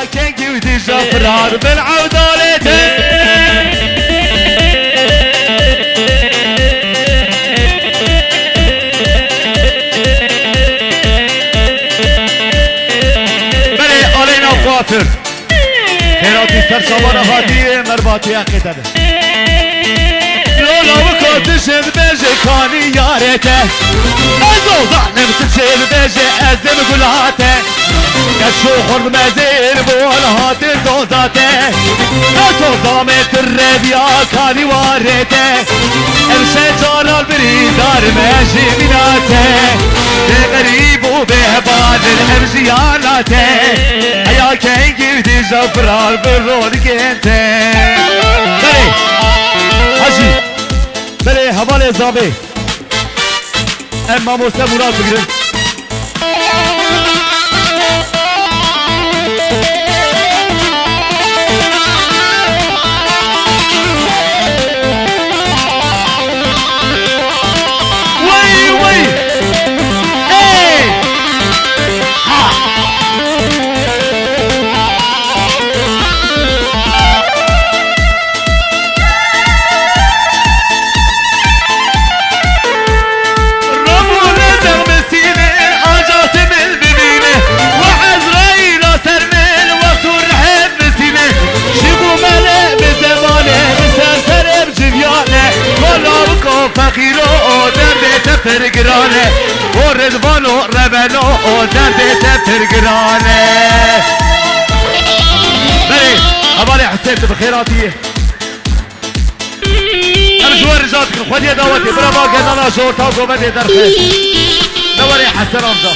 حياك ودي جفرار بالعودالتين خيراتي سرشابانا هاتي مرباطي اقيدة لولا وكوتش بيجي كاني ياريته ازوزع نفس الشيء بيجي ازم قلاته كشو خرد مزير بول هاتي دوزاته ازوزع مترد يا كاني واريته امشي جانا البريدار ماشي مناته بغريب وبهبان الامجياناته حيا كان جبتي جفرار بالرون كنته بلي حجي بلي هبالي زابي اما موسى مراد بقرن فقيرو درد تفرقرانه ورضوانو ربلو درد تفرقرانه بلي هبالي حسيت بخيراتيه ارجو رجاتكم خذي دعوتي برافو قدنا شورتا وقومتي درخي دوري حسن رمزه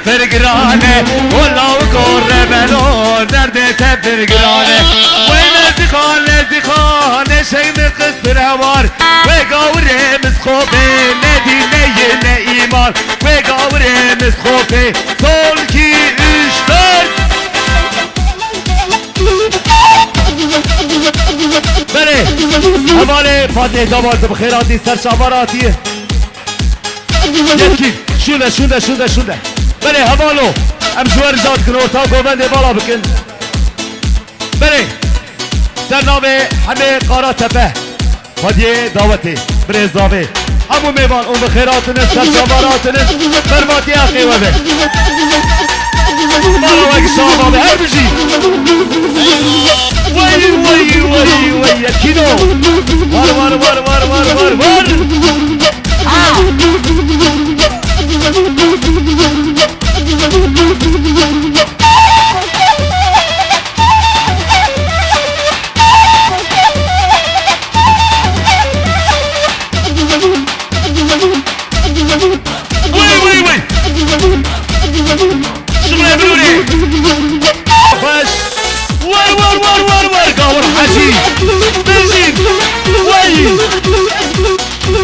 فرقرانه والله وقربلو درد تفرقرانه وين ازدخان شي من قصر هوار وقاوري مسخوفي ندي نيل ايمان وقاوري مسخوفي صولكي اشتر بلي هبالي فاتح دامارت بخيراتي سرشاباراتي يبكي شونه بلي هبالو امشوار جات كنورتا قوبند بالا بكن بلي سرنامه همه قارا تپه هدیه دعوتی برزاوی همو میوان اون بخیراتنه سرشاباراتنه برماتی اخی و به بالا وگه شاما به هر بجی وی کینو وار قاور حجي بنزين وي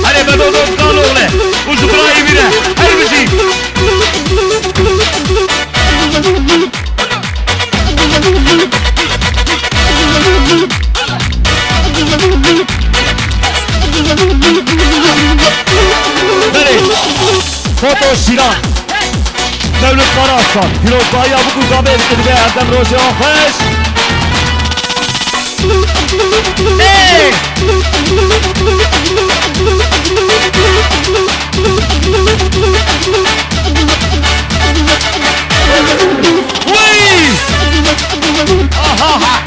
هلي بدو قالوا له وزبراي بنا هربجي بلي فوتو شيران دولة فرنسا فيروز بايا بوكو زابير كدبي عدم روجي آخش ايه وي اها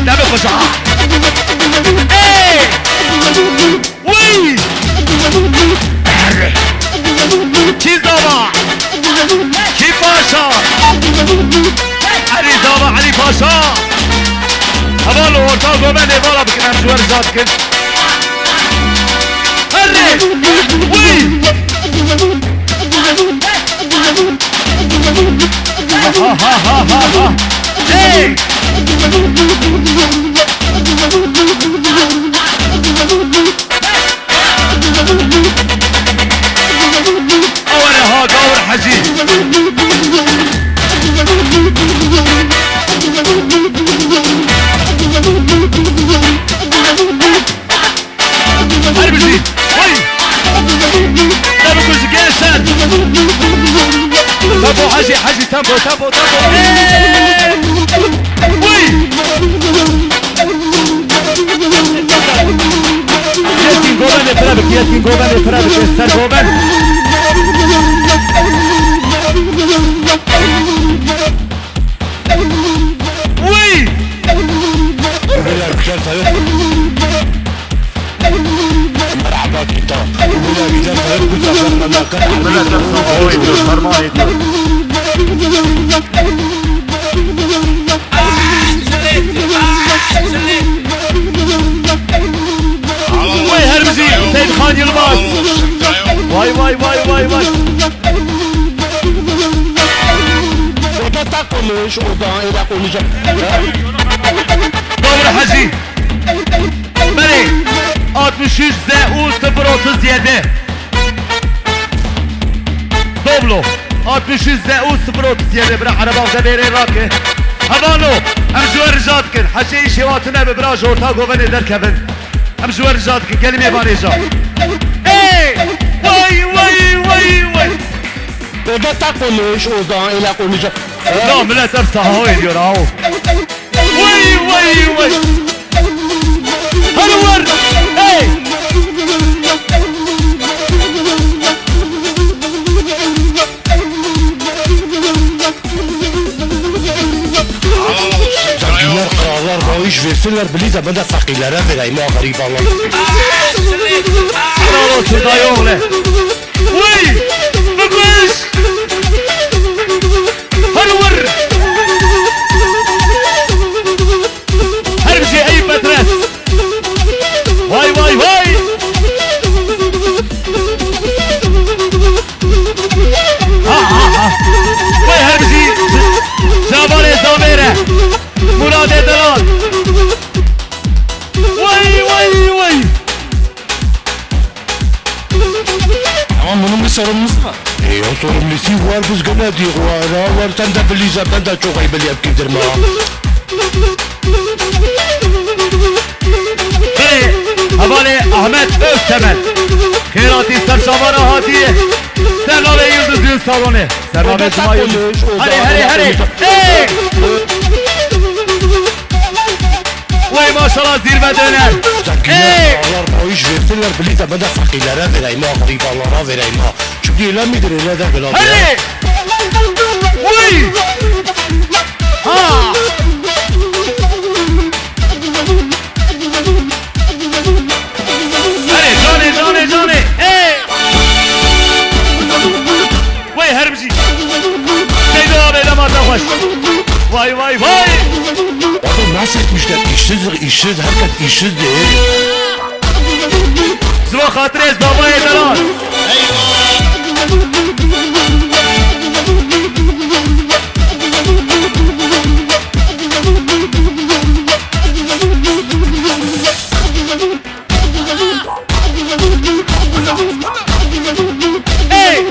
دابا فجعة ايه وي كي زابا كي باشا علي زابا علي باشا هبالو ورطاو قومني بالا بكنا مجوار جاتكن هري وي ها ها ها ها ها ايه تابو وي يتين جوبان فرابك يتين جوبان فرابك استر جوبان وي مرحبا كتاب ولا كتاب فرق سفرنا ما كان بلا تفصل ويديو فرمان وي هرمزي سيد خان يلباس واي واي واي واي واي وده تاكلش وده إذا كل دور حجي بلي 63 زاو 037 دوبلو 63 زاو 037 برا عربا وزبيري راكي هبانو ام جوار رجاتكن حجي شواتنا ببراج ورتا قوباني دركبن ام جوار رجاتكن كلمة باريجا ايه واي واي واي واي وده تاكلش وده إذا كل لا ملا ترسى هاوي ديوراو وي وي وي هنور ايه Zakiler krallar bu iş versinler bilize ben de fakirlere vereyim o garibanlar. Bravo Sırday oğlu. Uy! Bakış! Hadi vur! Her bir şey Eyüp Petres. Vay vay vay! Ha ha ha! Vay her bir şey Şaban-ı Zamire. Murad Edelan. Vay vay vay! Ama bunun bir sorumluluğu var. O sorumlusu var biz gene diyor var sen de bilize ben de çok iyi biliyorum gidirme. Hey, havale Ahmet Öztemel. Kırati Sarşavara Hatiye. Serna ve Yıldız Yıl Salonu. Serna ve Cuma Yıldız. Hadi. Hey! Vay maşallah zirve döner. Zakiler krallar bu iş versinler bilize ben de fakirlere vereyim o garibanlara vereyim ha. Çünkü öyle midir öyle de böyle. Hadi! Uy! Ha! Hadi Johnny! Hey! Vay herbici! Seydi abi damarda hoş. Vay! Abi nasıl etmişler işsiz herkes işsiz değil. Zıva hatırı zaba ederler. Hey!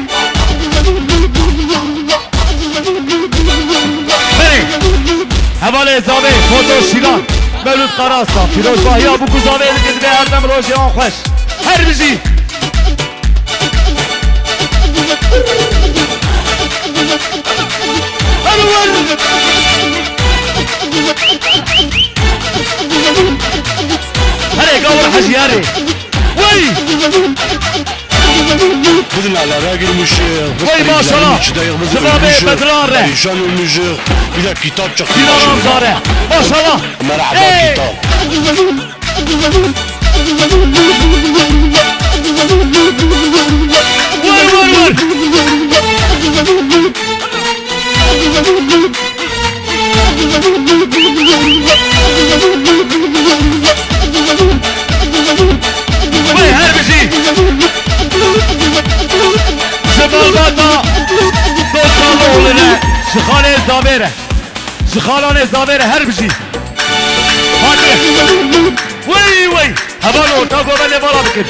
Beni! Havale zabe, foto şilan, Mevlüt Karaslan, Firoz Bahya bu kuzabe edildi ve Erdem Rojiyan Xoş. Her bizi! Hadi var! Hadi gavur haciyari! Vay! Bizim alana girmiş. Vay maşallah! Şıbabe Bedrare! Perişan olmuş. Bir de kitap çıktı. Sinan Amzare! Maşallah! Merhaba Hey! kitap. Vur! Vay her bir şey! Şıbalbata! Dostlarlı oğluna! Şıkhane Zavere! Şıkhalane Zavere her bir şey! Hadi! Vay! Havan orta gobe ne bala bakın!